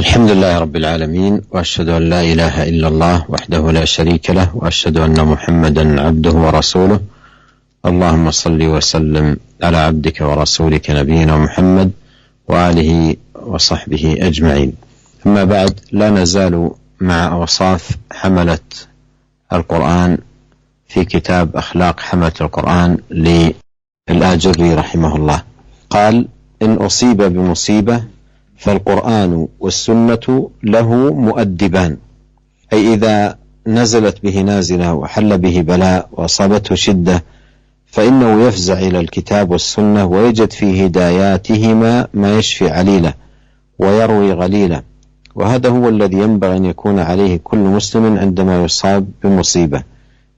الحمد لله رب العالمين، وأشهد أن لا إله إلا الله وحده لا شريك له، وأشهد أن محمدا عبده ورسوله. اللهم صل وسلم على عبدك ورسولك نبينا محمد وآله وصحبه أجمعين. أما بعد، لا نزال مع أوصاف حملة القرآن في كتاب أخلاق حملة القرآن للآجري رحمه الله. قال: إن أصيب بمصيبة فالقرآن والسنة له مؤدبان، أي إذا نزلت به نازلة وحل به بلاء وأصابته شدة فإنه يفزع إلى الكتاب والسنة ويجد في هداياتهما ما يشفي عليله ويروي غليله، وهذا هو الذي ينبغي أن يكون عليه كل مسلم عندما يصاب بمصيبة،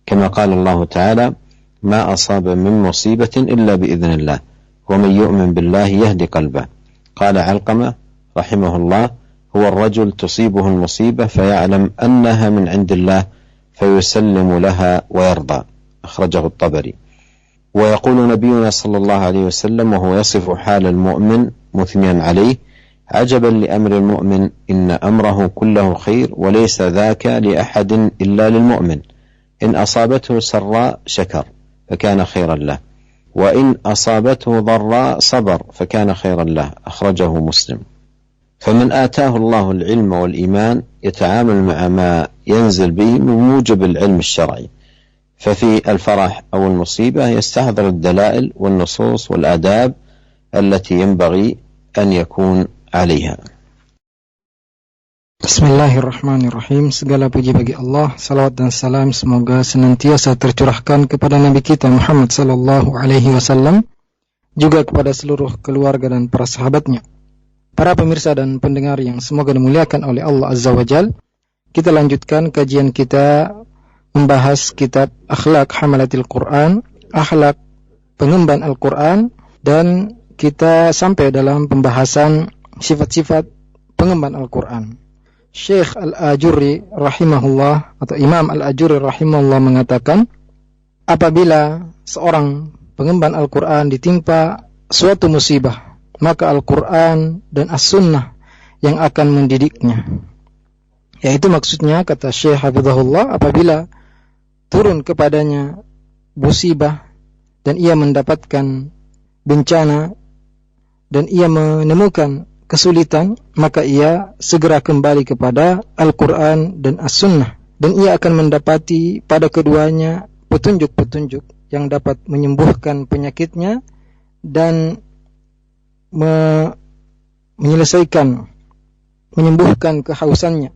كما قال الله تعالى: ما أصاب من مصيبة إلا بإذن الله ومن يؤمن بالله يهدي قلبه. قال علقمة رحمه الله: هو الرجل تصيبه المصيبة فيعلم أنها من عند الله فيسلم لها ويرضى. أخرجه الطبري. ويقول نبينا صلى الله عليه وسلم وهو يصف حال المؤمن مثنيا عليه: عجبا لأمر المؤمن إن أمره كله خير وليس ذاك لأحد إلا للمؤمن، إن أصابته سراء شكر فكان خيرا له، وإن أصابته ضراء صبر فكان خيرا له. أخرجه مسلم. فمن آتاه الله العلم والإيمان يتعامل مع ما ينزل به من موجب العلم الشرعي، ففي الفرح أو المصيبة يستحضر الدلائل والنصوص والآداب التي ينبغي أن يكون عليها. Bismillahirrahmanirrahim. Segala puji bagi Allah, salawat dan salam semoga senantiasa tercurahkan kepada Nabi kita Muhammad sallallahu alaihi wasallam, juga kepada seluruh keluarga dan para sahabatnya. Para pemirsa dan pendengar yang semoga dimuliakan oleh Allah Azza wa Jal, kita lanjutkan kajian kita membahas kitab Akhlaq Hamalatil Quran, akhlak pengemban Al-Quran, dan kita sampai dalam pembahasan sifat-sifat pengemban Al-Quran. Syekh Al-Ajurri rahimahullah atau Imam Al-Ajurri rahimahullah mengatakan, apabila seorang pengemban Al-Quran ditimpa suatu musibah, maka Al-Quran dan As-Sunnah yang akan mendidiknya. Yaitu maksudnya, kata Syekh Hafizahullah, apabila turun kepadanya musibah dan ia mendapatkan bencana dan ia menemukan kesulitan, maka ia segera kembali kepada Al-Quran dan As-Sunnah, dan ia akan mendapati pada keduanya petunjuk-petunjuk yang dapat menyembuhkan penyakitnya dan menyembuhkan kehausannya.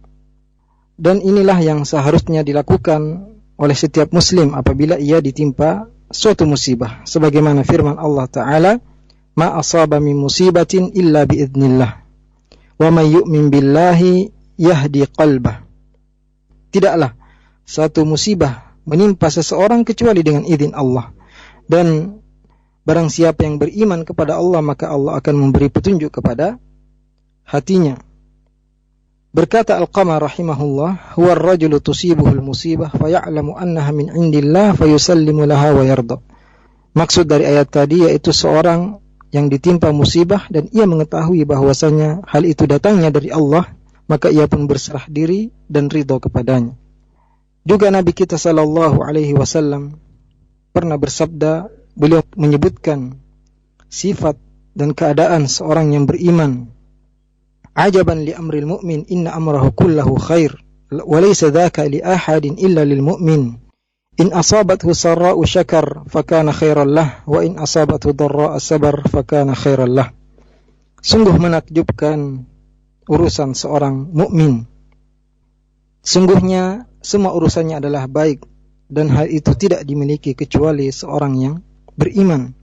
Dan inilah yang seharusnya dilakukan oleh setiap muslim apabila ia ditimpa suatu musibah, sebagaimana firman Allah Ta'ala: ma asaba min musibatin illa biidznillah wa may yu'min billahi yahdi qalbah. Tidaklah satu musibah menimpa seseorang kecuali dengan izin Allah, dan barang siapa yang beriman kepada Allah maka Allah akan memberi petunjuk kepada hatinya. Berkata Al-Qamar rahimahullah: huwa ar-rajulu tusibuhul musibah faya'lamu annaha min indillah fayusallimu laha wa yarda. Maksud dari ayat tadi yaitu seorang yang ditimpa musibah dan ia mengetahui bahwasanya hal itu datangnya dari Allah, maka ia pun berserah diri dan ridha kepadanya. Juga Nabi kita sallallahu alaihi wasallam pernah bersabda, beliau menyebutkan sifat dan keadaan seorang yang beriman. Ajaban li amril mu'min inna amrahu kullahu khair wa laysa dhaka li ahadin illa lil mu'min. In asabathu sarra'u syakar fakana khairan lah, wa in asabathu dharra'u sabar fakana khairan lah. Sungguh menakjubkan urusan seorang mukmin. Sungguhnya semua urusannya adalah baik, dan hal itu tidak dimiliki kecuali seorang yang beriman.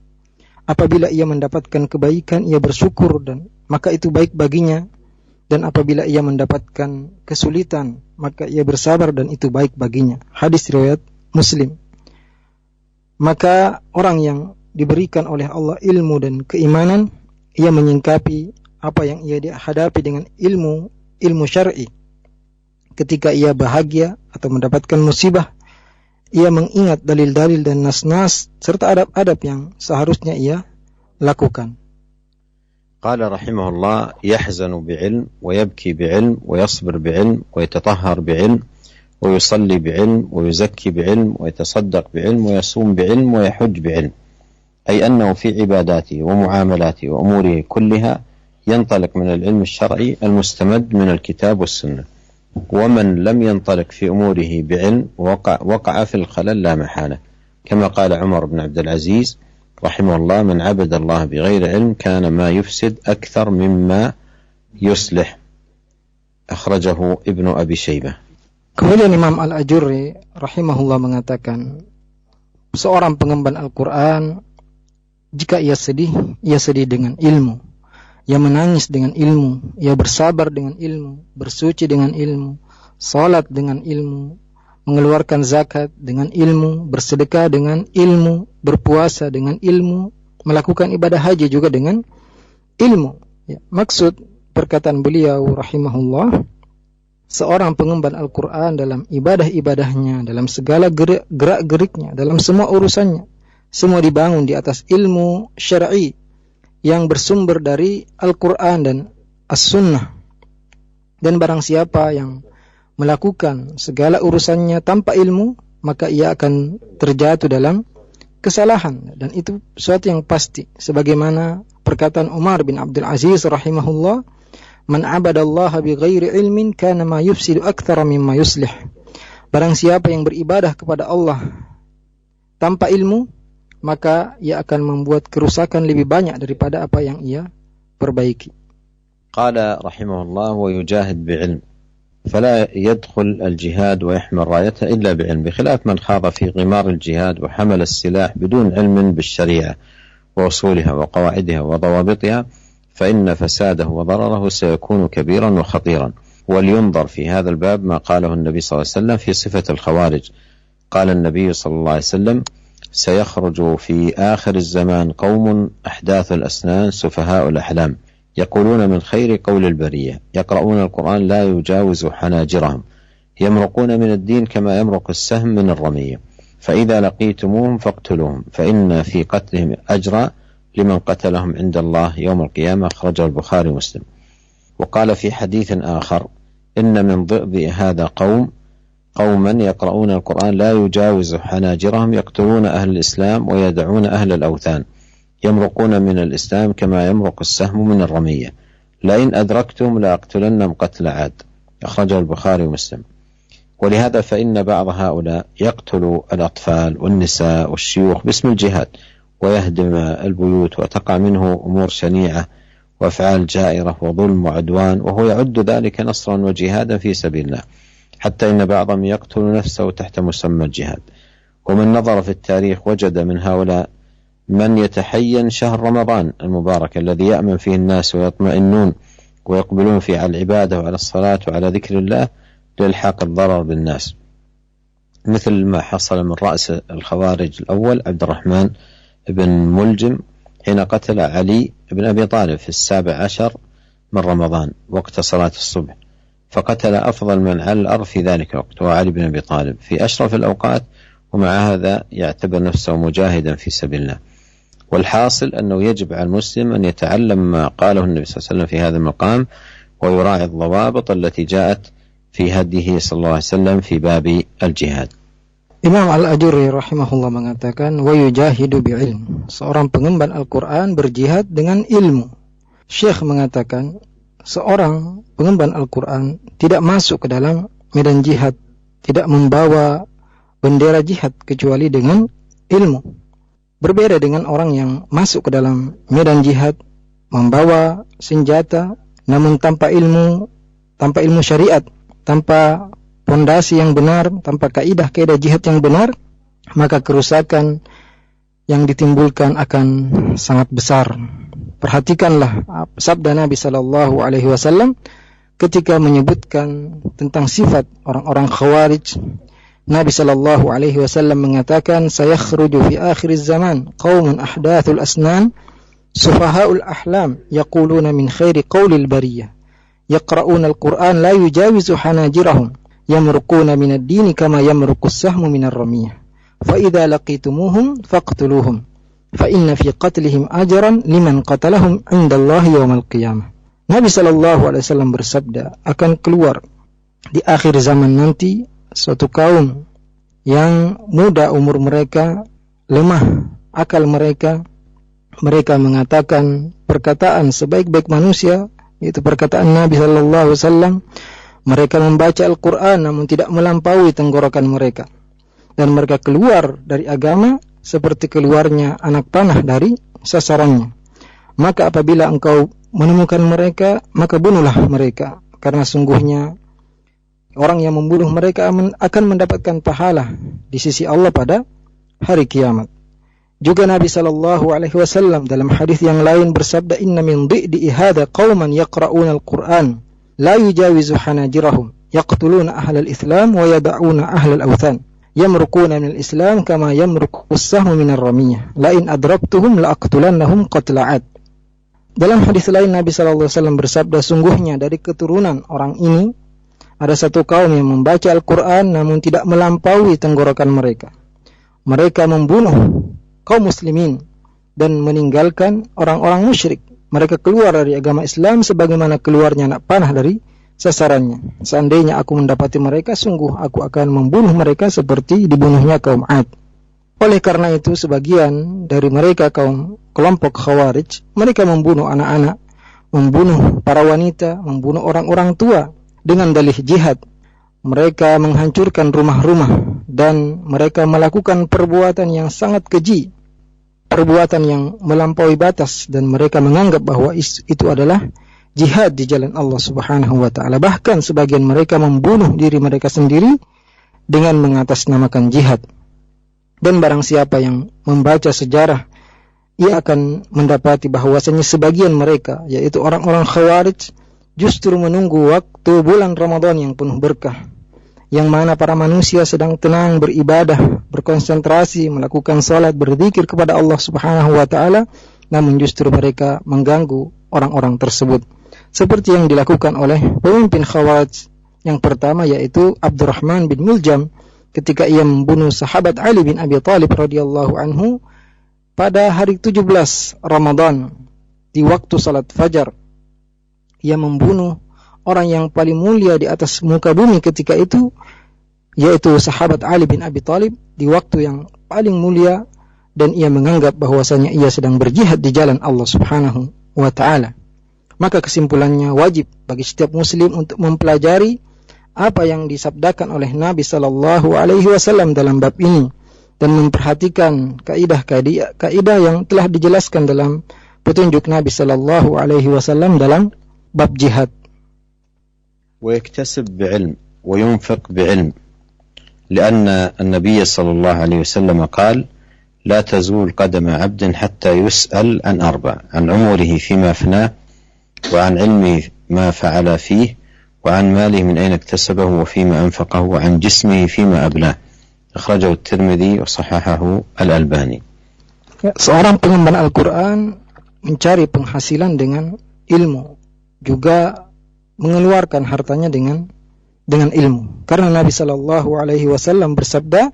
Apabila ia mendapatkan kebaikan, ia bersyukur dan maka itu baik baginya, dan apabila ia mendapatkan kesulitan, maka ia bersabar dan itu baik baginya. Hadis riwayat Muslim. Maka orang yang diberikan oleh Allah ilmu dan keimanan, ia menyingkapi apa yang ia hadapi dengan ilmu syar'i. Ketika ia bahagia atau mendapatkan musibah, ia mengingat dalil-dalil dan nas-nas serta adab-adab yang seharusnya ia lakukan. قال رحمه الله: يحزن بعلم ويبكي بعلم ويصبر بعلم ويتطهر بعلم ويصلي بعلم ويزكي بعلم ويتصدق بعلم ويصوم بعلم ويحج بعلم، أي أنه في عباداته ومعاملاته وأموره كلها ينطلق من العلم الشرعي المستمد من الكتاب والسنة. ومن لم ينطلق في أموره بعلم وقع في الخلل لا محالة، كما قال عمر بن عبد العزيز رحمه الله: من عبد الله بغير علم كان ما يفسد أكثر مما يصلح. أخرجه ابن أبي شيبة. Kemudian Imam Al-Ajurri rahimahullah mengatakan, seorang pengemban Al-Quran, jika ia sedih dengan ilmu, ia menangis dengan ilmu, ia bersabar dengan ilmu, bersuci dengan ilmu, salat dengan ilmu, mengeluarkan zakat dengan ilmu, bersedekah dengan ilmu, berpuasa dengan ilmu, melakukan ibadah haji juga dengan ilmu. Ya, maksud perkataan beliau rahimahullah, seorang pengemban Al-Quran dalam ibadah-ibadahnya, dalam segala gerak-geriknya, dalam semua urusannya, semua dibangun di atas ilmu syar'i yang bersumber dari Al-Quran dan As-Sunnah. Dan barang siapa yang melakukan segala urusannya tanpa ilmu, maka ia akan terjatuh dalam kesalahan. Dan itu sesuatu yang pasti, sebagaimana perkataan Umar bin Abdul Aziz rahimahullah, man abadallaha bighairi ilmin kana ma yufsidu aktsara mimma yuslih. Barang siapa yang beribadah kepada Allah tanpa ilmu, maka ia akan membuat kerusakan lebih banyak daripada apa yang ia perbaiki. Qala rahimahullah: wa yujahid bi'ilm فلا يدخل الجهاد ويحمل رايته إلا بعلم، بخلاف من خاض في غمار الجهاد وحمل السلاح بدون علم بالشريعة وأصولها وقواعدها وضوابطها، فإن فساده وضرره سيكون كبيرا وخطيرا. ولينظر في هذا الباب ما قاله النبي صلى الله عليه وسلم في صفة الخوارج. قال النبي صلى الله عليه وسلم: سيخرج في آخر الزمان قوم أحداث الأسنان سفهاء الأحلام يقولون من خير قول البرية، يقرؤون القرآن لا يجاوز حناجرهم، يمرقون من الدين كما يمرق السهم من الرمية، فإذا لقيتموهم فاقتلوهم فإن في قتلهم أجرا لمن قتلهم عند الله يوم القيامة. أخرجه البخاري ومسلم. وقال في حديث آخر: إن من ضئب هذا قوما يقرؤون القرآن لا يجاوز حناجرهم يقتلون أهل الإسلام ويدعون أهل الأوثان، يمرقون من الإسلام كما يمرق السهم من الرمية، لئن أدركتم لأقتلنهم قتل عاد. أخرجه البخاري ومسلم. ولهذا فإن بعض هؤلاء يقتل الأطفال والنساء والشيوخ باسم الجهاد ويهدم البيوت، وتقع منه أمور شنيعة وأفعال جائرة وظلم وعدوان، وهو يعد ذلك نصرا وجهادا في سبيل الله، حتى إن بعضهم يقتل نفسه تحت مسمى الجهاد. ومن نظر في التاريخ وجد من هؤلاء من يتحين شهر رمضان المبارك الذي يأمن فيه الناس ويطمئنون ويقبلون فيه على العبادة وعلى الصلاة وعلى ذكر الله لإلحاق الضرر بالناس، مثل ما حصل من رأس الخوارج الأول عبد الرحمن بن ملجم حين قتل علي بن أبي طالب في 17 من رمضان وقت صلاة الصبح، فقتل أفضل من على الأرض في ذلك الوقت وهو علي بن أبي طالب في أشرف الأوقات، ومع هذا يعتبر نفسه مجاهدا في سبيل الله. والحاصل أنه يجب على المسلم أن يتعلم ما قاله النبي صلى الله عليه وسلم في هذا المقام، ويراعي الضوابط التي جاءت في هديه صلى الله عليه وسلم في باب الجهاد. Imam Al-Ajurri rahimahullah mengatakan, wa yujahidu bi'ilm, seorang pengemban Al-Quran berjihad dengan ilmu. Syekh mengatakan, seorang pengemban Al-Quran tidak masuk ke dalam medan jihad, tidak membawa bendera jihad kecuali dengan ilmu. Berbeda dengan orang yang masuk ke dalam medan jihad membawa senjata namun tanpa ilmu syariat, tanpa pondasi yang benar, tanpa kaidah-kaidah jihad yang benar, maka kerusakan yang ditimbulkan akan sangat besar. Perhatikanlah sabda Nabi sallallahu alaihi wasallam ketika menyebutkan tentang sifat orang-orang Khawarij. Nabi sallallahu alaihi wasallam mengatakan, sayakhruju fi akhiriz zaman qaumun ahdathul asnan sufahaul ahlam yaquluna min khairi qaulil bariyah yaqra'una al-Qur'an la yujawizu hanajirahum yamruquna min ad-din kama yamruqus sahmu min ar-ramiyah fa idza laqitumuhum faqtuluhum fa inna fi qatlihim ajran liman qatalahum 'indallahi yaumal qiyamah. Nabi sallallahu alaihi wasallam bersabda, akan keluar di akhir zaman nanti suatu kaum yang muda umur mereka, lemah akal mereka mengatakan perkataan sebaik-baik manusia, yaitu perkataan Nabi sallallahu alaihi wasallam. Mereka membaca Al-Quran namun tidak melampaui tenggorokan mereka, dan mereka keluar dari agama seperti keluarnya anak panah dari sasarannya. Maka apabila engkau menemukan mereka, maka bunuhlah mereka, karena sungguhnya orang yang membunuh mereka akan mendapatkan pahala di sisi Allah pada hari kiamat. Juga Nabi sallallahu alaihi wasallam dalam hadis yang lain bersabda, inna min dhi'di hadza qauman yaqra'una al-Qur'an la yujawizu hanajirahum yaqtuluna ahlal islam wa yad'una ahlal awthan yamruquna minal islam kama yamruqu as-sahmu minar ramiyah la in adraktuhum la aqtulannahum qatla'at. Dalam hadis lain Nabi sallallahu alaihi wasallam bersabda, sungguhnya dari keturunan orang ini ada satu kaum yang membaca Al-Quran namun tidak melampaui tenggorokan mereka. Mereka membunuh kaum muslimin dan meninggalkan orang-orang musyrik. Mereka keluar dari agama Islam sebagaimana keluarnya anak panah dari sasarannya. Seandainya aku mendapati mereka, sungguh aku akan membunuh mereka seperti dibunuhnya kaum 'Ad. Oleh karena itu sebagian dari mereka kelompok Khawarij, mereka membunuh anak-anak, membunuh para wanita, membunuh orang-orang tua dengan dalih jihad. Mereka menghancurkan rumah-rumah dan mereka melakukan perbuatan yang sangat keji, perbuatan yang melampaui batas, dan mereka menganggap bahwa itu adalah jihad di jalan Allah Subhanahu wa taala. Bahkan sebagian mereka membunuh diri mereka sendiri dengan mengatasnamakan jihad. Dan barang siapa yang membaca sejarah, ia akan mendapati bahwasanya sebagian mereka, yaitu orang-orang Khawarij, justru menunggu waktu bulan Ramadan yang penuh berkah, yang mana para manusia sedang tenang beribadah, berkonsentrasi, melakukan salat, berzikir kepada Allah Subhanahu wa taala, namun justru mereka mengganggu orang-orang tersebut. Seperti yang dilakukan oleh pemimpin Khawarij yang pertama, yaitu Abdurrahman bin Muljam, ketika ia membunuh sahabat Ali bin Abi Thalib radhiyallahu anhu pada hari 17 Ramadan di waktu salat fajar. Ia membunuh orang yang paling mulia di atas muka bumi ketika itu, yaitu sahabat Ali bin Abi Thalib, di waktu yang paling mulia, dan ia menganggap bahwasanya ia sedang berjihad di jalan Allah Subhanahu wa taala. Maka kesimpulannya, wajib bagi setiap muslim untuk mempelajari apa yang disabdakan oleh Nabi sallallahu alaihi wasallam dalam bab ini, dan memperhatikan kaidah yang telah dijelaskan dalam petunjuk Nabi sallallahu alaihi wasallam dalam bab jihad. ويكتسب بعلم وينفق بعلم لأن النبي صلى الله عليه وسلم قال لا تزول قدم عبد حتى يسأل عن أربع: عن عمره فيما أفناه، وعن علمه ما فعل فيه، وعن ماله من أين اكتسبه وفيما أنفقه، وعن جسمه فيما أبلاه. أخرجه الترمذي وصححه الألباني. Seorang pengemban Al-Quran mencari penghasilan dengan ilmu, juga mengeluarkan hartanya dengan ilmu. Karena Nabi sallallahu alaihi wasallam bersabda,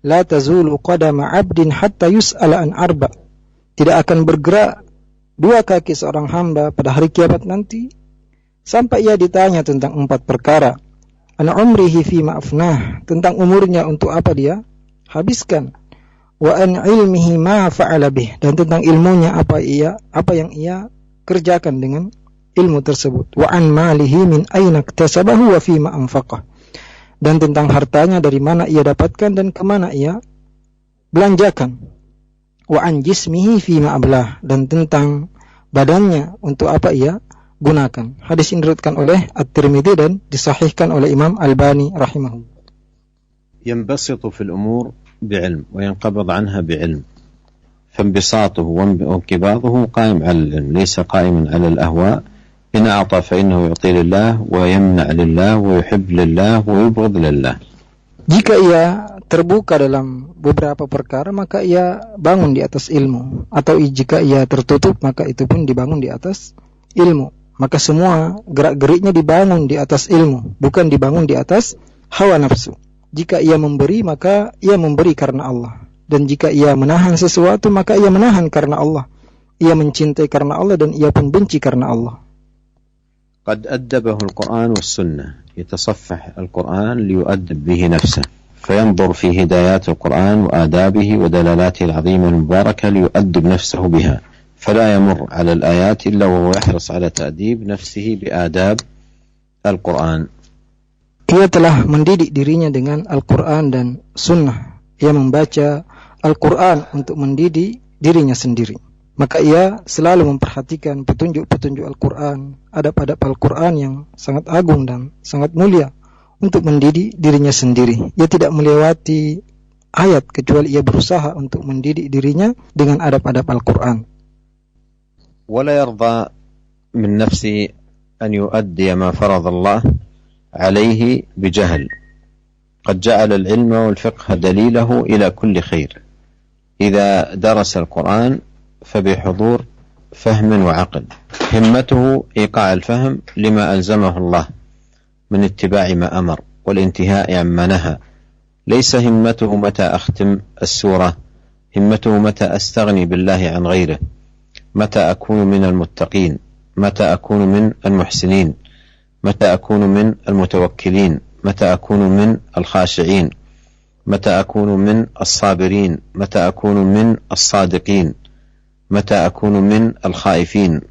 la tazulu qadama 'abdin hatta yus'ala an arba. Tidak akan bergerak dua kaki seorang hamba pada hari kiamat nanti sampai ia ditanya tentang 4 perkara. An umrihi fima afnah, tentang umurnya untuk apa dia habiskan. Wa an ilmihi ma fa'ala bih, dan tentang ilmunya apa yang ia kerjakan dengan ilmu tersebut. Wa an malihi min aina iktasabahu wa fima anfaqah, dan tentang hartanya dari mana ia dapatkan dan kemana ia belanjakan. Wa an jismihi fima ablah, dan tentang badannya untuk apa ia gunakan. Hadis ini diriwayatkan oleh At-Tirmidzi dan disahihkan oleh Imam Albani rahimahullah. ينبسط في الأمور بعلم وينقبض عنها بعلم، فانبساطه وانقباضه قائم على العلم، ليس قائما على الأهواء. إن أعطى فإنه يعطي لله ويمنع لله ويحب لله ويبغض لله. Jika ia terbuka dalam beberapa perkara, maka ia bangun di atas ilmu, atau jika ia tertutup, maka itu pun dibangun di atas ilmu. Maka semua gerak-geriknya dibangun di atas ilmu, bukan dibangun di atas hawa nafsu. Jika ia memberi, maka ia memberi karena Allah. Dan jika ia menahan sesuatu, maka ia menahan karena Allah. Ia mencintai karena Allah dan ia pun benci karena Allah. قد أدبه القرآن والسنة يتصفح القرآن ليؤدب به نفسه فينظر في هدايات القرآن وآدابه ودلالاته العظيمة المباركة ليؤدب نفسه بها فلا يمر على الآيات إلا وهو يحرص على تأديب نفسه بآداب القرآن. Ia telah mendidik dirinya dengan Al-Quran dan Sunnah. Ia membaca Al-Quran untuk mendidik dirinya sendiri. Maka ia selalu memperhatikan petunjuk-petunjuk Al-Quran, adab-adab Al-Quran yang sangat agung dan sangat mulia untuk mendidik dirinya sendiri. Ia tidak melewati ayat kecuali ia berusaha untuk mendidik dirinya dengan adab-adab Al-Quran. ولا يرضى من نفسه أن يؤدي ما فرض الله عليه بجهل. قد جعل العلم والفقه دليله إلى كل خير. إذا درس القرآن فبحضور فهم وعقل. همته إيقاع الفهم لما ألزمه الله من اتباع ما أمر والانتهاء عما نهى. ليس همته متى أختم السورة، همته متى أستغني بالله عن غيره، متى أكون من المتقين، متى أكون من المحسنين، متى أكون من المتوكلين، متى أكون من الخاشعين، متى أكون من الصابرين، متى أكون من الصادقين، متى أكون من الخائفين،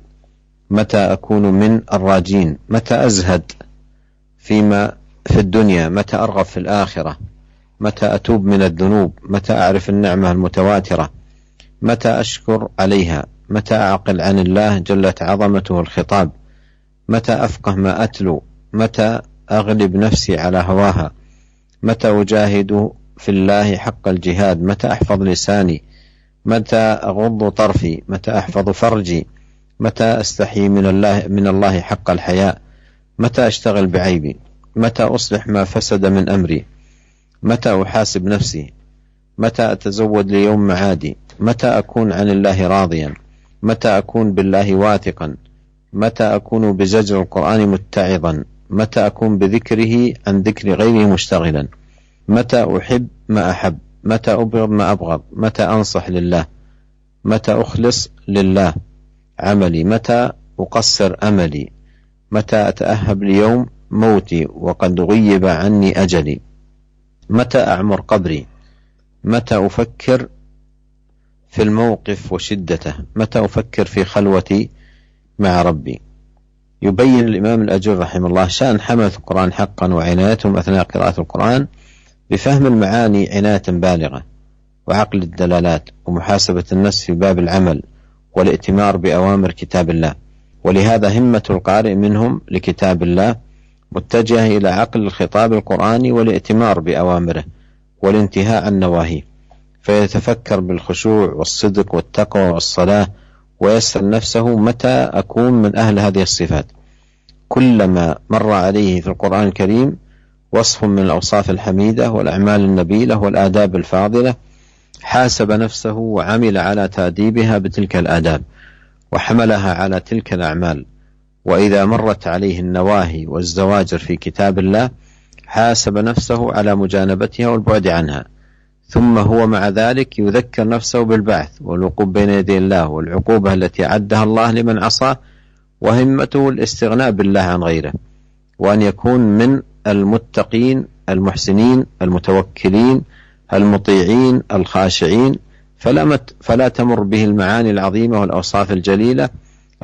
متى أكون من الراجين، متى أزهد فيما في الدنيا، متى أرغب في الآخرة، متى أتوب من الذنوب، متى أعرف النعمة المتواترة، متى أشكر عليها، متى أعقل عن الله جلت عظمته الخطاب، متى أفقه ما أتلو، متى أغلب نفسي على هواها، متى أجاهد في الله حق الجهاد، متى أحفظ لساني، متى أغض طرفي، متى أحفظ فرجي، متى أستحي من الله حق الحياء، متى أشتغل بعيبي، متى أصلح ما فسد من أمري، متى أحاسب نفسي، متى أتزود ليوم معادي، متى أكون عن الله راضيا، متى أكون بالله واثقا، متى أكون بزجر القرآن متعظا، متى أكون بذكره عن ذكر غيره مشتغلا، متى أحب ما أحب، متى أبغض ما أبغض، متى أنصح لله، متى أخلص لله عملي، متى أقصر أملي، متى أتأهب ليوم موتي وقد غيب عني أجلي، متى أعمر قبري، متى أفكر في الموقف وشدته، متى أفكر في خلوتي مع ربي. يبين الإمام الأجر رحمه الله شأن حملة القرآن حقا وعنايتهم أثناء قراءة القرآن بفهم المعاني عناية بالغة وعقل الدلالات ومحاسبة النفس في باب العمل والائتمار بأوامر كتاب الله. ولهذا همة القارئ منهم لكتاب الله متجهة إلى عقل الخطاب القرآني والائتمار بأوامره والانتهاء عن نواهيه، فيتفكر بالخشوع والصدق والتقوى والصلاة ويسأل نفسه متى أكون من أهل هذه الصفات. كلما مر عليه في القرآن الكريم وصف من الأوصاف الحميدة والأعمال النبيلة والآداب الفاضلة حاسب نفسه وعمل على تأديبها بتلك الآداب وحملها على تلك الأعمال. وإذا مرت عليه النواهي والزواجر في كتاب الله حاسب نفسه على مجانبتها والبعد عنها، ثم هو مع ذلك يذكر نفسه بالبعث والوقوف بين يدي الله والعقوبة التي أعدها الله لمن عصاه، وهمته الاستغناء بالله عن غيره، وأن يكون من المتقين المحسنين المتوكلين المطيعين الخاشعين، فلا تمر به المعاني العظيمة والأوصاف الجليلة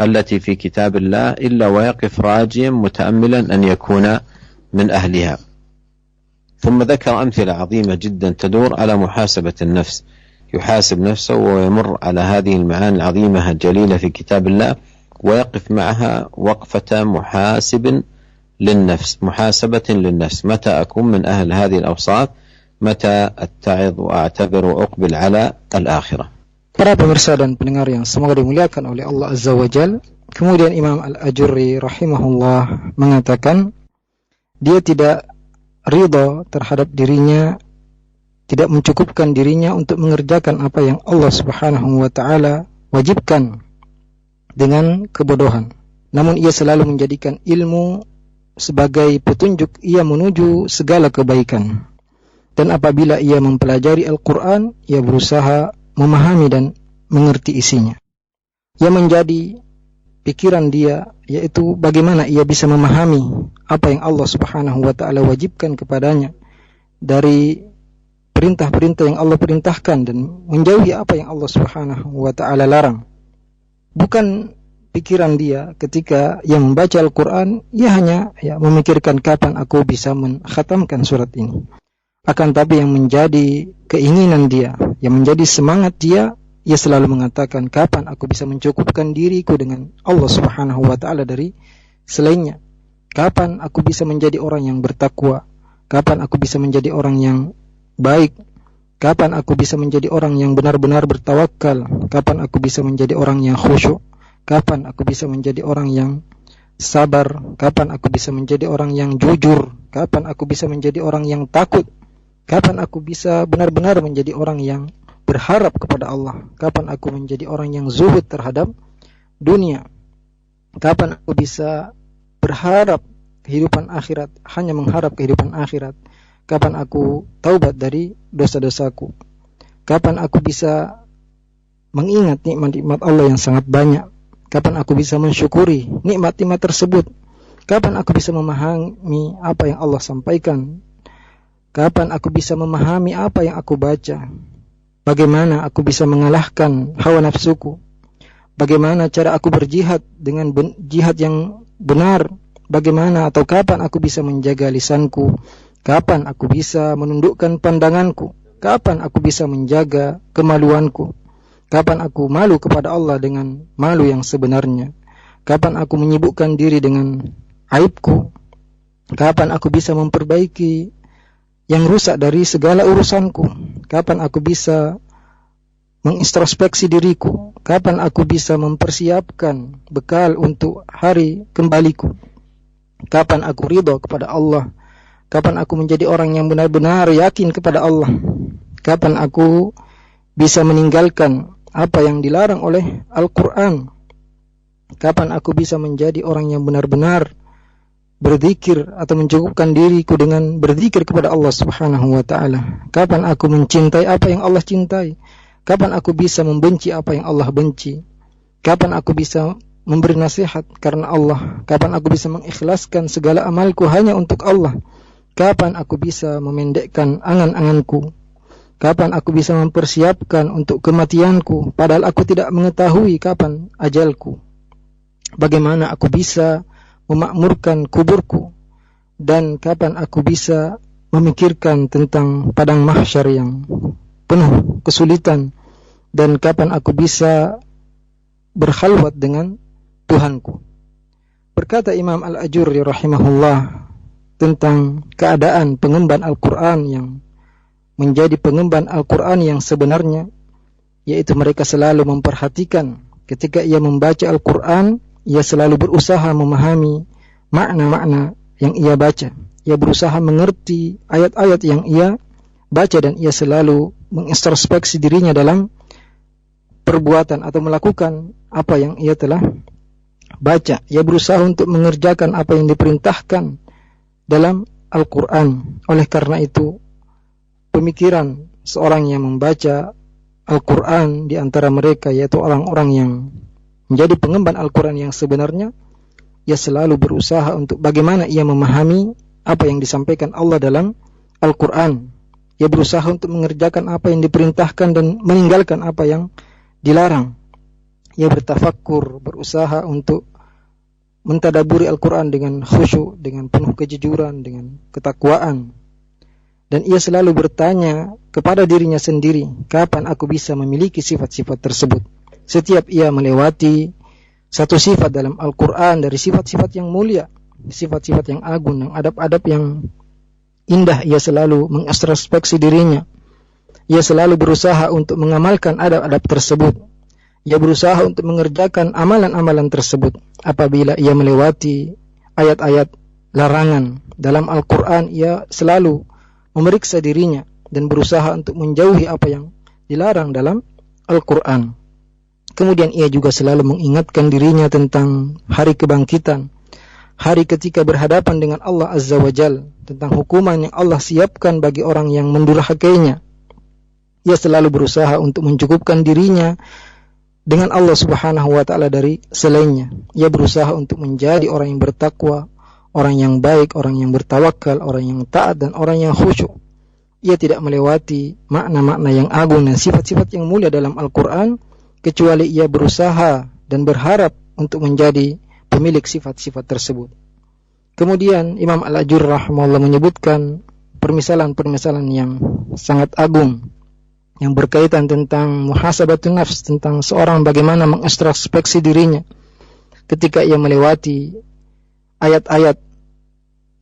التي في كتاب الله إلا ويقف راجيا متأملا أن يكون من أهلها. ثم ذكر أمثلة عظيمة جدا تدور على محاسبة النفس، يحاسب نفسه ويمر على هذه المعاني العظيمة الجليلة في كتاب الله ويقف معها وقفة محاسبة للنفس. متى أكون من أهل هذه الأوصاف، متى أتعظ وأعتبر وأقبل على الآخرة. Para pemirsa dan pendengar yang semoga dimuliakan oleh Allah Azza wa Jal, kemudian Imam Al-Ajurri rahimahullah mengatakan dia tidak ridha terhadap dirinya, tidak mencukupkan dirinya untuk mengerjakan apa yang Allah Subhanahu wa taala wajibkan dengan kebodohan. Namun ia selalu menjadikan ilmu sebagai petunjuk ia menuju segala kebaikan. Dan apabila ia mempelajari Al-Quran, ia berusaha memahami dan mengerti isinya. Yang menjadi pikiran dia yaitu bagaimana ia bisa memahami apa yang Allah Subhanahu wa ta'ala wajibkan kepadanya dari perintah-perintah yang Allah perintahkan dan menjauhi apa yang Allah Subhanahu wa ta'ala larang. Bukan pikiran dia ketika ia membaca Al-Quran, ia hanya memikirkan kapan aku bisa mengkhatamkan surat ini. Akan tapi yang menjadi keinginan dia, yang menjadi semangat dia, ia selalu mengatakan kapan aku bisa mencukupkan diriku dengan Allah Subhanahu wa ta'ala dari selainnya. Kapan aku bisa menjadi orang yang bertakwa? Kapan aku bisa menjadi orang yang baik? Kapan aku bisa menjadi orang yang benar-benar bertawakal? Kapan aku bisa menjadi orang yang khusyuk? Kapan aku bisa menjadi orang yang sabar? Kapan aku bisa menjadi orang yang jujur? Kapan aku bisa menjadi orang yang takut? Kapan aku bisa benar-benar menjadi orang yang berharap kepada Allah? Kapan aku menjadi orang yang zuhud terhadap dunia? Kapan aku bisa berharap kehidupan akhirat, hanya mengharap kehidupan akhirat? Kapan aku taubat dari dosa-dosaku? Kapan aku bisa mengingat nikmat-nikmat Allah yang sangat banyak? Kapan aku bisa mensyukuri nikmat-nikmat tersebut? Kapan aku bisa memahami apa yang Allah sampaikan? Kapan aku bisa memahami apa yang aku baca? Bagaimana aku bisa mengalahkan hawa nafsuku? Bagaimana cara aku berjihad dengan jihad yang benar? Bagaimana atau kapan aku bisa menjaga lisanku? Kapan aku bisa menundukkan pandanganku? Kapan aku bisa menjaga kemaluanku? Kapan aku malu kepada Allah dengan malu yang sebenarnya? Kapan aku menyibukkan diri dengan aibku? Kapan aku bisa memperbaiki yang rusak dari segala urusanku? Kapan aku bisa mengintrospeksi diriku? Kapan aku bisa mempersiapkan bekal untuk hari kembaliku? Kapan aku ridho kepada Allah? Kapan aku menjadi orang yang benar-benar yakin kepada Allah? Kapan aku bisa meninggalkan apa yang dilarang oleh Al-Quran? Kapan aku bisa menjadi orang yang benar-benar berzikir atau mencukupkan diriku dengan berzikir kepada Allah Subhanahu wa ta'ala? Kapan aku mencintai apa yang Allah cintai? Kapan aku bisa membenci apa yang Allah benci? Kapan aku bisa memberi nasihat karena Allah? Kapan aku bisa mengikhlaskan segala amalku hanya untuk Allah? Kapan aku bisa memendekkan angan-anganku? Kapan aku bisa mempersiapkan untuk kematianku padahal aku tidak mengetahui kapan ajalku? Bagaimana aku bisa memakmurkan kuburku? Dan kapan aku bisa memikirkan tentang padang mahsyar yang penuh kesulitan? Dan kapan aku bisa berkhalwat dengan Tuhanku? Berkata Imam Al-Ajurri rahimahullah tentang keadaan pengemban Al-Quran yang menjadi pengemban Al-Quran yang sebenarnya, yaitu mereka selalu memperhatikan ketika ia membaca Al-Quran, ia selalu berusaha memahami makna-makna yang ia baca. Ia berusaha mengerti ayat-ayat yang ia baca dan ia selalu mengintrospeksi dirinya dalam perbuatan atau melakukan apa yang ia telah baca. Ia berusaha untuk mengerjakan apa yang diperintahkan dalam Al-Quran. Oleh karena itu, pemikiran seorang yang membaca Al-Quran di antara mereka, yaitu orang-orang yang menjadi pengemban Al-Quran yang sebenarnya, ia selalu berusaha untuk bagaimana ia memahami apa yang disampaikan Allah dalam Al-Quran. Ia berusaha untuk mengerjakan apa yang diperintahkan dan meninggalkan apa yang dilarang. Ia bertafakkur, berusaha untuk mentadaburi Al-Quran dengan khusyuk, dengan penuh kejujuran, dengan ketakwaan. Dan ia selalu bertanya kepada dirinya sendiri, kapan aku bisa memiliki sifat-sifat tersebut? Setiap ia melewati satu sifat dalam Al-Quran dari sifat-sifat yang mulia, sifat-sifat yang agung, yang adab-adab yang indah, ia selalu mengintrospeksi dirinya. Ia selalu berusaha untuk mengamalkan adab-adab tersebut. Ia berusaha untuk mengerjakan amalan-amalan tersebut. Apabila ia melewati ayat-ayat larangan dalam Al-Quran, ia selalu memeriksa dirinya dan berusaha untuk menjauhi apa yang dilarang dalam Al-Quran. Kemudian ia juga selalu mengingatkan dirinya tentang hari kebangkitan, hari ketika berhadapan dengan Allah Azza wa Jal, tentang hukuman yang Allah siapkan bagi orang yang mendurhakainya. Ia selalu berusaha untuk mencukupkan dirinya dengan Allah Subhanahu wa ta'ala dari selainnya. Ia berusaha untuk menjadi orang yang bertakwa, orang yang baik, orang yang bertawakal, orang yang taat, dan orang yang khusyuk. Ia tidak melewati makna-makna yang agung dan sifat-sifat yang mulia dalam Al-Quran, kecuali ia berusaha dan berharap untuk menjadi pemilik sifat-sifat tersebut. Kemudian Imam Al-Ajurri rahimahullah menyebutkan permisalan-permisalan yang sangat agung yang berkaitan tentang muhasabatun nafs, tentang seorang bagaimana mengintrospeksi dirinya ketika ia melewati ayat-ayat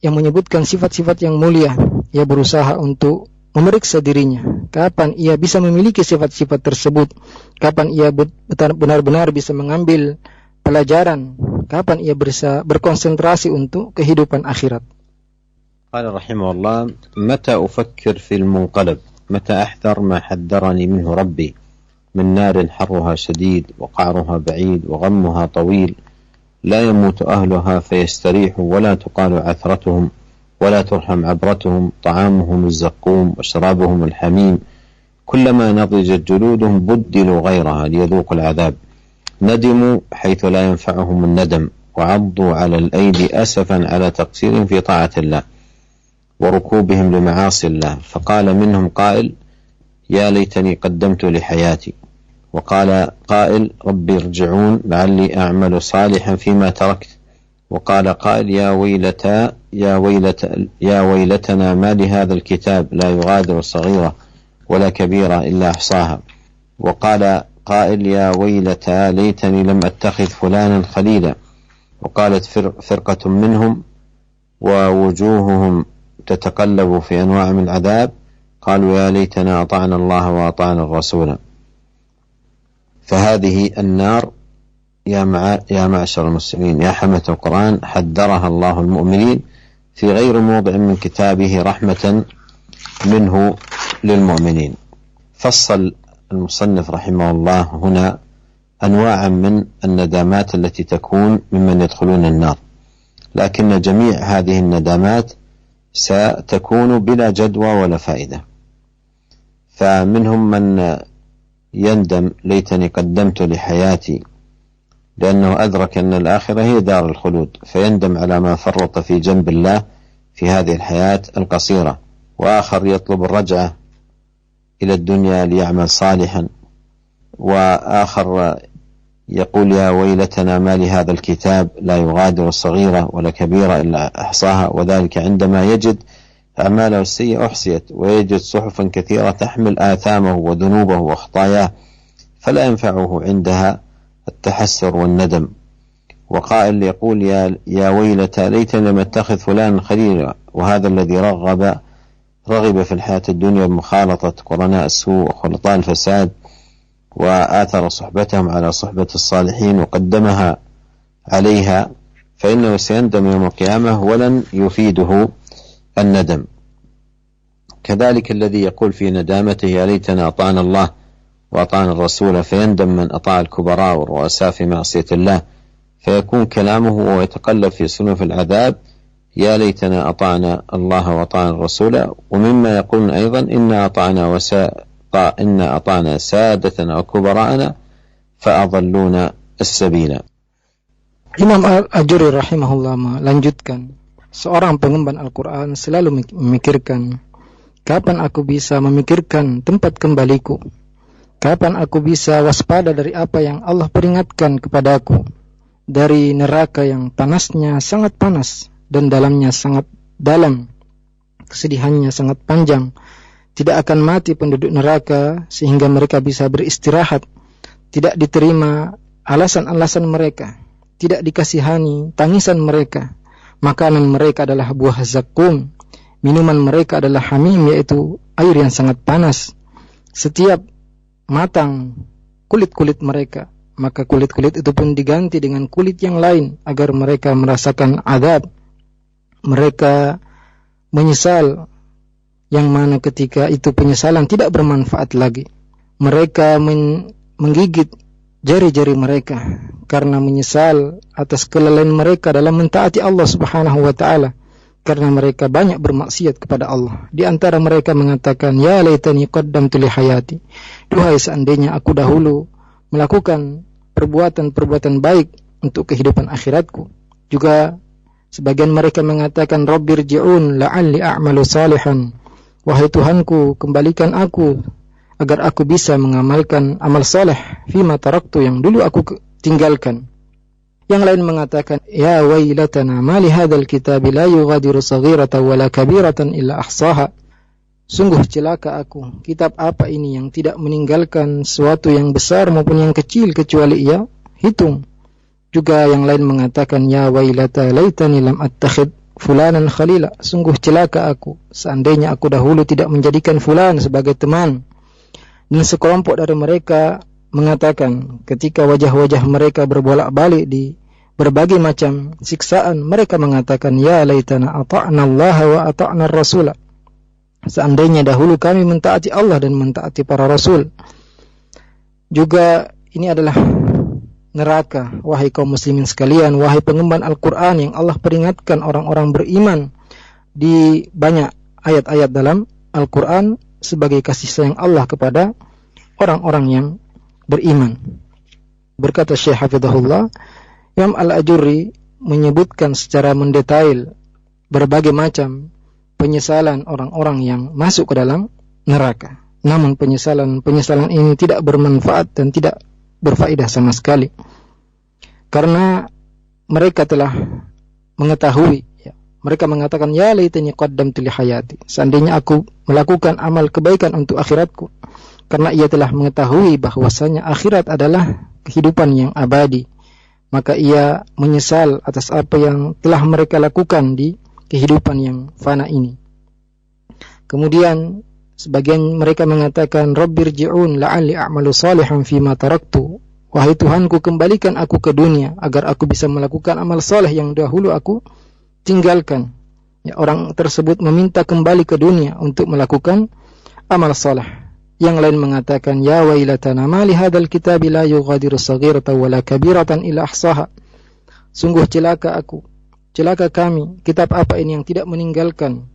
yang menyebutkan sifat-sifat yang mulia. Ia berusaha untuk memeriksa dirinya, kapan ia bisa memiliki sifat-sifat tersebut, kapan ia benar-benar bisa mengambil pelajaran, kapan ia bisa berkonsentrasi untuk kehidupan akhirat. قال رحمه الله: متى أفكر في المنقلب، متى أحذر ما حذرني منه ربي من نار حرها شديد وقعرها بعيد وغمها طويل لا يموت أهلها فيستريحوا ولا تقال عثرتهم ولا ترحم عبرتهم، طعامهم الزقوم وشرابهم الحميم، كلما نضجت جلودهم بدلوا غيرها ليذوقوا العذاب، ندموا حيث لا ينفعهم الندم، وعضوا على الأيدي أسفا على تقصيرهم في طاعة الله وركوبهم لمعاصي الله، فقال منهم قائل: يا ليتني قدمت لحياتي، وقال قائل: ربي ارجعون لعلي أعمل صالحا فيما تركت، وقال قائل: يا ويلتنا ما لهذا الكتاب لا يغادر صغيرة ولا كبيرة إلا أحصاها، وقال قائل: يا ويلتى ليتني لم أتخذ فلانا خليلا، وقالت فرقة منهم ووجوههم تتقلب في أنواع من العذاب قالوا: يا ليتنا أطعنا الله وأطعنا الرسول. فهذه النار يا معشر المسلمين، يا حمة القرآن، حذرها الله المؤمنين في غير موضع من كتابه رحمة منه للمؤمنين. فصل المصنف رحمه الله هنا أنواعا من الندامات التي تكون ممن يدخلون النار، لكن جميع هذه الندامات ستكون بلا جدوى ولا فائدة. فمنهم من يندم: ليتني قدمت لحياتي، لأنه أدرك أن الآخرة هي دار الخلود، فيندم على ما فرط في جنب الله في هذه الحياة القصيرة. وآخر يطلب الرجعة إلى الدنيا ليعمل صالحا، وآخر يقول: يا ويلتنا ما لهذا الكتاب لا يغادر صغيرة ولا كبيرة إلا أحصاها، وذلك عندما يجد أعماله السيئة أحصيت ويجد صحفا كثيرة تحمل آثامه وذنوبه وخطاياه، فلا ينفعه عندها التحسر والندم. وقائل يقول: يا ويلتى ليتني لم أتخذ فلانا خليلا، وهذا الذي رغب في الحياة الدنيا بمخالطة قرناء السوء وخلطاء الفساد، وآثر صحبتهم على صحبة الصالحين وقدمها عليها، فإنه سيندم يوم القيامة ولن يفيده الندم. كذلك الذي يقول في ندامته: يا ليتنا أطعنا الله وأطعنا الرسول، فيندم من أطاع الكبراء والرؤساء في معصية الله، فيكون كلامه ويتقلب في صنوف العذاب: يا ليتنا أطعنا الله وأطعنا الرسول. ومما يقولون أيضا: إن أطعنا سادتنا وكبراءنا فأضلونا السبيل. Imam Al-Ajurri rahimahullah melanjutkan, seorang pengemban Al-Quran selalu memikirkan, kapan aku bisa memikirkan tempat kembaliku, kapan aku bisa waspada dari apa yang Allah peringatkan kepadaku, dari neraka yang panasnya sangat panas dan dalamnya sangat dalam, kesedihannya sangat panjang. Tidak akan mati penduduk neraka sehingga mereka bisa beristirahat, tidak diterima alasan-alasan mereka, tidak dikasihani tangisan mereka. Makanan mereka adalah buah zakum, minuman mereka adalah hamim, yaitu air yang sangat panas. Setiap matang kulit-kulit mereka, maka kulit-kulit itu pun diganti dengan kulit yang lain agar mereka merasakan azab. Mereka menyesal, yang mana ketika itu penyesalan tidak bermanfaat lagi. Mereka menggigit jari-jari mereka karena menyesal atas kelalaian mereka dalam mentaati Allah Subhanahu wa taala, karena mereka banyak bermaksiat kepada Allah. Di antara mereka mengatakan, ya laitani qaddamtu li hayati, duhai seandainya aku dahulu melakukan perbuatan-perbuatan baik untuk kehidupan akhiratku. Juga sebagian mereka mengatakan, rabbirji'un la'alli a'malu salihan, wahai Tuhanku, kembalikan aku agar aku bisa mengamalkan amal soleh fima taraktu, yang dulu aku tinggalkan. Yang lain mengatakan, ya wailatana ma li hadzal kitabi la yughadiru saghiratan wala kabiratan illa ahsaha, sungguh celaka aku, kitab apa ini yang tidak meninggalkan sesuatu yang besar maupun yang kecil kecuali ia hitung. Juga yang lain mengatakan, ya wailata laitani lam attakhid fulanan khalila, sungguh celaka aku, seandainya aku dahulu tidak menjadikan fulan sebagai teman. Dan sekelompok dari mereka mengatakan, ketika wajah-wajah mereka berbolak-balik di berbagai macam siksaan, mereka mengatakan, ya laitana ata'na Allah wa ata'na Rasulah, seandainya dahulu kami mentaati Allah dan mentaati para Rasul. Juga ini adalah neraka, wahai kaum muslimin sekalian, wahai pengemban Al-Quran yang Allah peringatkan orang-orang beriman di banyak ayat-ayat dalam Al-Quran sebagai kasih sayang Allah kepada orang-orang yang beriman. Berkata Syekh Hafizahullah, Imam Al-Ajurri menyebutkan secara mendetail berbagai macam penyesalan orang-orang yang masuk ke dalam neraka. Namun penyesalan ini tidak bermanfaat dan tidak berfaedah sama sekali, karena mereka telah mengetahui, mereka mengatakan, ya laitani qaddamtu li hayati, seandainya aku melakukan amal kebaikan untuk akhiratku, karena ia telah mengetahui bahwasanya akhirat adalah kehidupan yang abadi, maka ia menyesal atas apa yang telah mereka lakukan di kehidupan yang fana ini. Kemudian sebagian mereka mengatakan, rabbirji'un la'alli a'malu salihan fima taraktu, wahai Tuhanku, kembalikan aku ke dunia agar aku bisa melakukan amal saleh yang dahulu aku tinggalkan. Ya, orang tersebut meminta kembali ke dunia untuk melakukan amal saleh. Yang lain mengatakan, ya wailatana ma li hadzal kitabi la yughadiru saghiratan wala kabiratan illa ahsaha, sungguh celaka aku, celaka kami, kitab apa ini yang tidak meninggalkan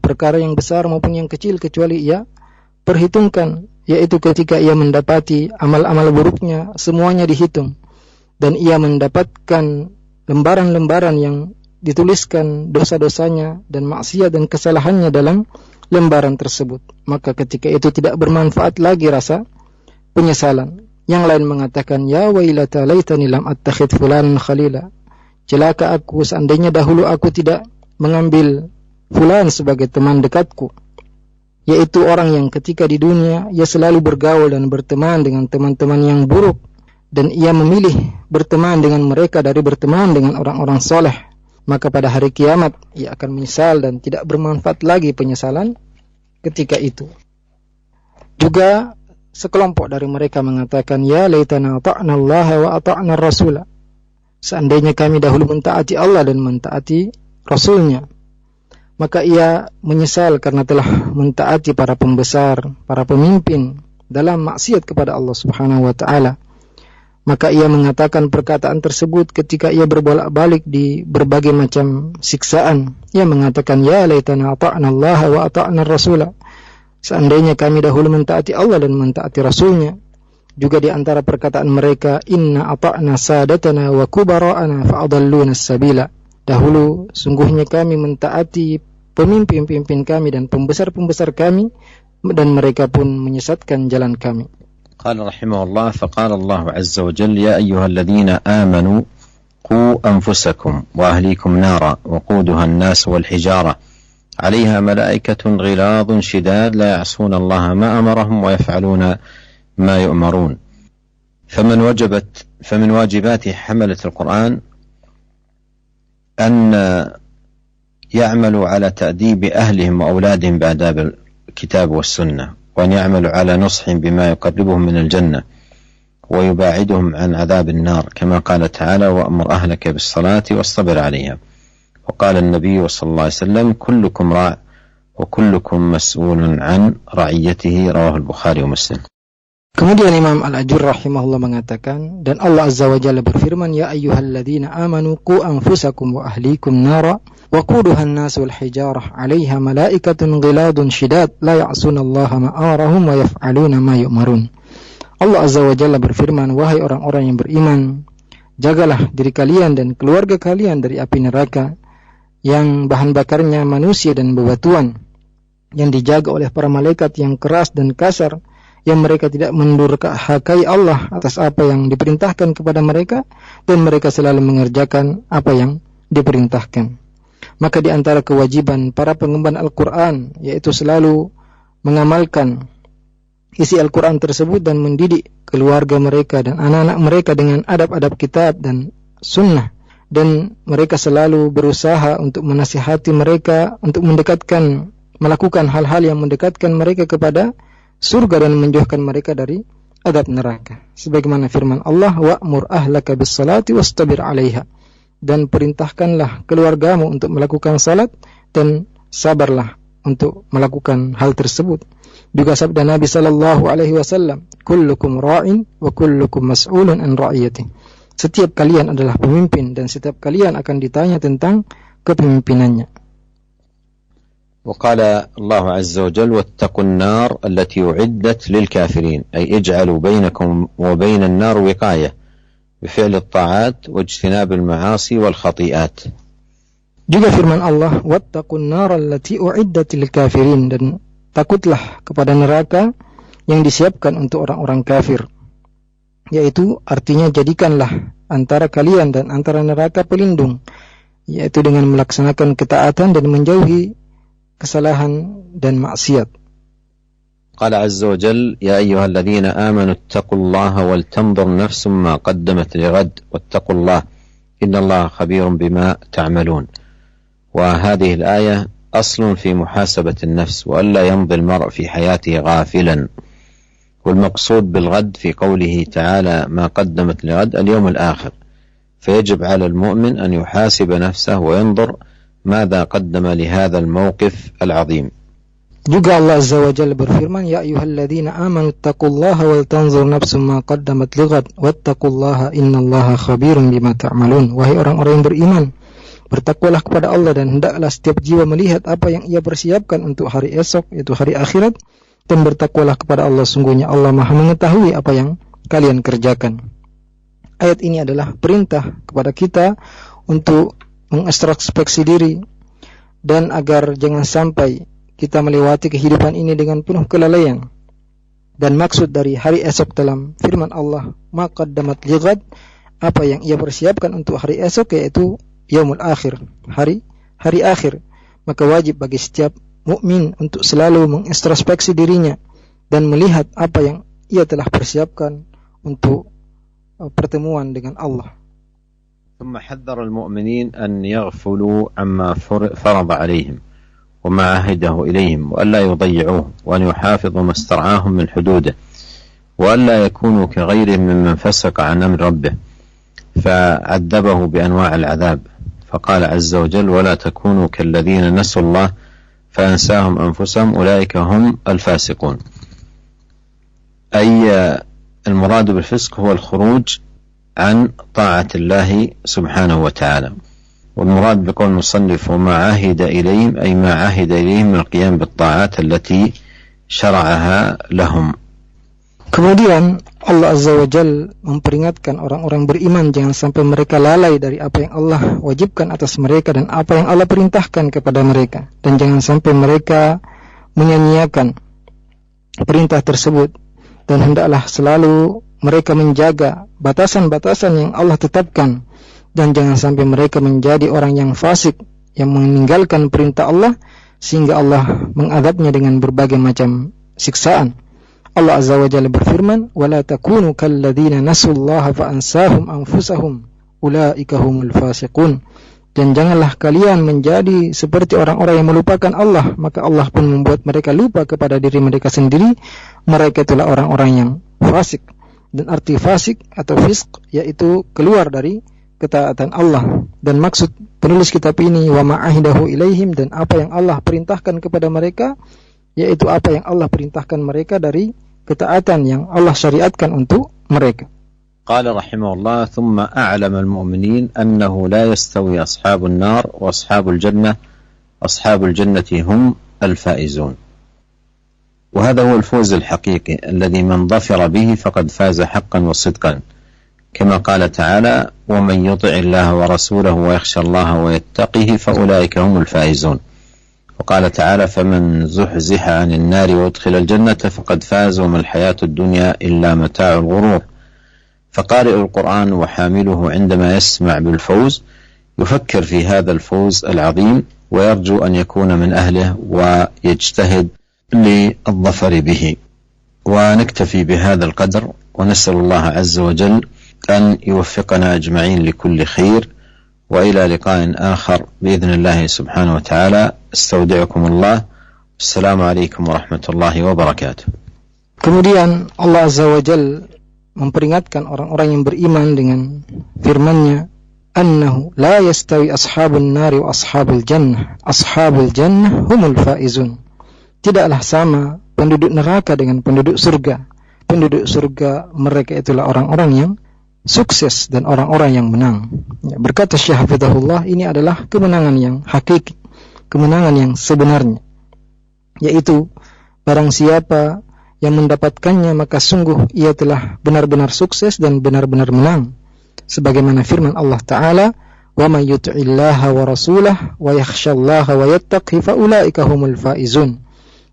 perkara yang besar maupun yang kecil kecuali ia perhitungkan, yaitu ketika ia mendapati amal-amal buruknya semuanya dihitung, dan ia mendapatkan lembaran-lembaran yang dituliskan dosa-dosanya dan maksiat dan kesalahannya dalam lembaran tersebut, maka ketika itu tidak bermanfaat lagi rasa penyesalan. Yang lain mengatakan, ya wailata laitani lam attakhid fulanan khalila, celaka aku, seandainya dahulu aku tidak mengambil fulan sebagai teman dekatku, yaitu orang yang ketika di dunia ia selalu bergaul dan berteman dengan teman-teman yang buruk, dan ia memilih berteman dengan mereka dari berteman dengan orang-orang soleh. Maka pada hari kiamat ia akan menyesal dan tidak bermanfaat lagi penyesalan ketika itu. Juga sekelompok dari mereka mengatakan, ya laitana ata'na Allah wa ata'na Rasulah, seandainya kami dahulu mentaati Allah dan mentaati Rasulnya. Maka ia menyesal karena telah mentaati para pembesar, para pemimpin dalam maksiat kepada Allah Subhanahu wa taala. Maka ia mengatakan perkataan tersebut ketika ia berbolak-balik di berbagai macam siksaan. Ia mengatakan, ya laitana ata'na Allah wa ata'na Rasulah, seandainya kami dahulu mentaati Allah dan mentaati Rasulnya. Juga di antara perkataan mereka, inna ata'na sadatana wa kubara'ana fa'adalluna as-sabila, dahulu sungguhnya kami mentaati pemimpin-pemimpin kami dan pembesar-pembesar kami, dan mereka pun menyesatkan jalan kami. قال رحمه الله فقال الله عز وجل يا أيها الذين آمنوا قوا أنفسكم وأهليكم نارا وقودها الناس والحجارة عليها ملائكة غلاظ شداد لا يعصون الله ما أمرهم ويفعلون ما يؤمرون. فمن واجبات حملة القرآن أن يعملوا على تأديب أهلهم وأولادهم بآداب الكتاب والسنة، وأن يعملوا على نصحهم بما يقربهم من الجنة ويباعدهم عن عذاب النار، كما قال تعالى وأمر أهلك بالصلاة واصطبر عليها. وقال النبي صلى الله عليه وسلم كلكم راع وكلكم مسؤول عن رعيته، رواه البخاري ومسلم. Kemudian Imam Al-Ajur rahimahullah mengatakan, dan Allah Azza wa Jalla berfirman, ya ayyuhalladzina amanu qu anfusakum wa ahlikum nara wa quduha an-nas wal hijarah 'alaiha malaikatun ghiladun shidad la ya'sunallaha ma amarahum wa yaf'aluna ma yu'marun. Allah Azza wa Jalla berfirman, wahai orang-orang yang beriman, jagalah diri kalian dan keluarga kalian dari api neraka yang bahan bakarnya manusia dan bebatuan, yang dijaga oleh para malaikat yang keras dan kasar, yang mereka tidak mendurhakai Allah atas apa yang diperintahkan kepada mereka, dan mereka selalu mengerjakan apa yang diperintahkan. Maka di antara kewajiban para pengemban Al-Quran yaitu selalu mengamalkan isi Al-Quran tersebut dan mendidik keluarga mereka dan anak-anak mereka dengan adab-adab kitab dan sunnah, dan mereka selalu berusaha untuk menasihati mereka untuk melakukan hal-hal yang mendekatkan mereka kepada surga dan menjauhkan mereka dari adab neraka. Sebagaimana firman Allah, wa'mur ahlaka bis salati wastabir 'alaiha, dan perintahkanlah keluargamu untuk melakukan salat dan sabarlah untuk melakukan hal tersebut. Juga sabda Nabi sallallahu alaihi wasallam, kullukum ra'in wa kullukum mas'ulun an ra'iyati. Setiap kalian adalah pemimpin dan setiap kalian akan ditanya tentang kepemimpinannya. وقال الله عز وجل واتقوا النار التي أعدت للكافرين أي اجعلوا بينكم وبين النار وقاية بفعل الطاعات واجتناب المعاصي والخطيئات. Juga firman Allah, wattaqun nar allati u'iddat lil kafirin, dan takutlah kepada neraka yang disiapkan untuk orang-orang kafir. Yaitu artinya jadikanlah antara kalian dan antara neraka pelindung, yaitu dengan melaksanakan ketaatan dan menjauhi kesalahan dan maksiat. قال عز وجل يا أيها الذين آمنوا اتقوا الله ولتنظر نفس ما قدمت لغد واتقوا الله إن الله خبير بما تعملون. وهذه الآية أصل في محاسبة النفس وألا يمضي المرء في حياته غافلا. والمقصود بالغد في قوله تعالى ما قدمت لغد اليوم الآخر، فيجب على المؤمن أن يحاسب نفسه وينظر ماذا قدم لهذا الموقف العظيم. Juga Allah Azza wa Jalla berfirman, ya ayyuhalladzina amanu taqullaha wal tanzur nafsum ma qaddamat lighad wattaqullaha innallaha khabirun bima ta'malun. Wahai orang-orang yang beriman, bertakwalah kepada Allah dan hendaklah setiap jiwa melihat apa yang ia persiapkan untuk hari esok, yaitu hari akhirat, dan bertakwalah kepada Allah, sungguhnya Allah Maha mengetahui apa yang kalian kerjakan. Ayat ini adalah perintah kepada kita untuk mengintrospeksi diri, dan agar jangan sampai kita melewati kehidupan ini dengan penuh kelalaian. Dan maksud dari hari esok dalam firman Allah, ma qaddamat lighad, apa yang ia persiapkan untuk hari esok, yaitu yaumul akhir, hari akhir. Maka wajib bagi setiap mukmin untuk selalu mengintrospeksi dirinya dan melihat apa yang ia telah persiapkan untuk pertemuan dengan Allah. ثم حذر المؤمنين أن يغفلوا عما فرض عليهم وما عهده إليهم وألا يضيعوه وأن يحافظوا ما استرعاهم من حدوده وألا يكونوا كغيرهم ممن فسق عن أمر ربه فعذبه بأنواع العذاب. فقال عز وجل ولا تكونوا كالذين نسوا الله فأنساهم أنفسهم أولئك هم الفاسقون. أي المراد بالفسق هو الخروج عن طاعة الله سبحانه وتعالى. والمراد بقول المصنف وما عهد إليهم أي ما عهد إليهم من القيام بالطاعات التي شرعها لهم. Kemudian Allah Azza wa Jalla memperingatkan orang-orang beriman jangan sampai mereka lalai dari apa yang Allah wajibkan atas mereka dan apa yang Allah perintahkan kepada mereka, dan jangan sampai mereka menyanyiakan perintah tersebut, dan hendaklah selalu mereka menjaga batasan-batasan yang Allah tetapkan, dan jangan sampai mereka menjadi orang yang fasik yang meninggalkan perintah Allah sehingga Allah mengadabnya dengan berbagai macam siksaan. Allah Azza wa Jalla berfirman, "Wala takunu kalladzina nasullaha fa ansahum anfusahum ulaika humul fasiqun." Dan janganlah kalian menjadi seperti orang-orang yang melupakan Allah, maka Allah pun membuat mereka lupa kepada diri mereka sendiri. Mereka itulah orang-orang yang fasik. Dan arti fasik atau fisq yaitu keluar dari ketaatan Allah. Dan maksud penulis kitab ini wa ma'ahidahu ilaihim, dan apa yang Allah perintahkan kepada mereka, yaitu apa yang Allah perintahkan mereka dari ketaatan yang Allah syariatkan untuk mereka. قال رحمه الله ثم أعلم المؤمنين أنه لا يستوي أصحاب النار وأصحاب الجنة أصحاب الجنة هم الفائزون وهذا هو الفوز الحقيقي الذي من ظفر به فقد فاز حقا وصدقا كما قال تعالى ومن يطع الله ورسوله ويخشى الله ويتقه فأولئك هم الفائزون وقال تعالى فمن زحزح عن النار وادخل الجنة فقد فاز وما الحياة الدنيا إلا متاع الغرور فقارئ القرآن وحامله عندما يسمع بالفوز يفكر في هذا الفوز العظيم ويرجو أن يكون من أهله ويجتهد للظفر به ونكتفي بهذا القدر ونسأل الله عز وجل أن يوفقنا أجمعين لكل خير وإلى لقاء آخر بإذن الله سبحانه وتعالى استودعكم الله السلام عليكم ورحمة الله وبركاته. Kemudian Allah Azza wa Jalla memperingatkan orang-orang yang beriman dengan firman-Nya, annahu la yastawi ashabun nari wa ashabul jannah humul faizun. Tidaklah sama penduduk neraka dengan penduduk surga. Penduduk surga mereka itulah orang-orang yang sukses dan orang-orang yang menang. Ya, berkata Syekh Hafizahullah, ini adalah kemenangan yang hakiki, kemenangan yang sebenarnya, yaitu barang siapa yang mendapatkannya maka sungguh ia telah benar-benar sukses dan benar-benar menang. Sebagaimana firman Allah Ta'ala, wa may yuti'illaha wa rasulahu wa yakhshallaha wa yattaqi fa ulaika humul faizun.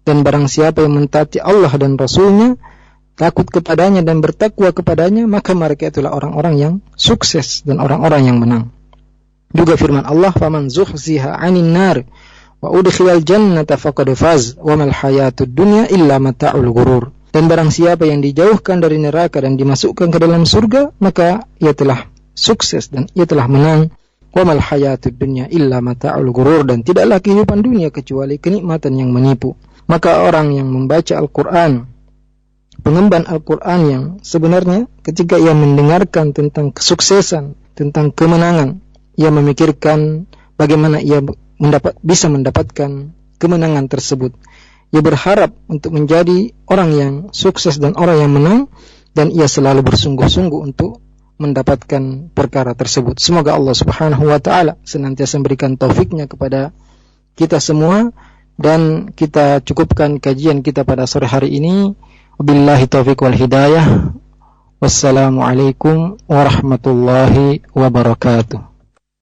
Dan barang siapa yang mentaati Allah dan Rasulnya, takut kepadanya dan bertakwa kepadanya, maka mereka itulah orang-orang yang sukses dan orang-orang yang menang. Juga firman Allah, faman zuhziha 'anil nar wa udkhilal jannata faqad faz wa mal hayatud dunya illa mata'ul ghurur. Dan barang siapa yang dijauhkan dari neraka dan dimasukkan ke dalam surga, maka ia telah sukses dan ia telah menang. Wa mal hayatud dunya illa mata'ul ghurur. Dan tidaklah kehidupan dunia kecuali kenikmatan yang menipu. Maka orang yang membaca Al-Qur'an, pengemban Al-Quran yang sebenarnya, ketika ia mendengarkan tentang kesuksesan, tentang kemenangan, ia memikirkan bagaimana ia bisa mendapatkan kemenangan tersebut. Ia berharap untuk menjadi orang yang sukses dan orang yang menang, dan ia selalu bersungguh-sungguh untuk mendapatkan perkara tersebut. Semoga Allah Subhanahu wa Ta'ala senantiasa memberikan taufiknya kepada kita semua, dan kita cukupkan kajian kita pada sore hari ini. Wabillahi taufiq wal hidayah. Wassalamualaikum warahmatullahi wabarakatuh.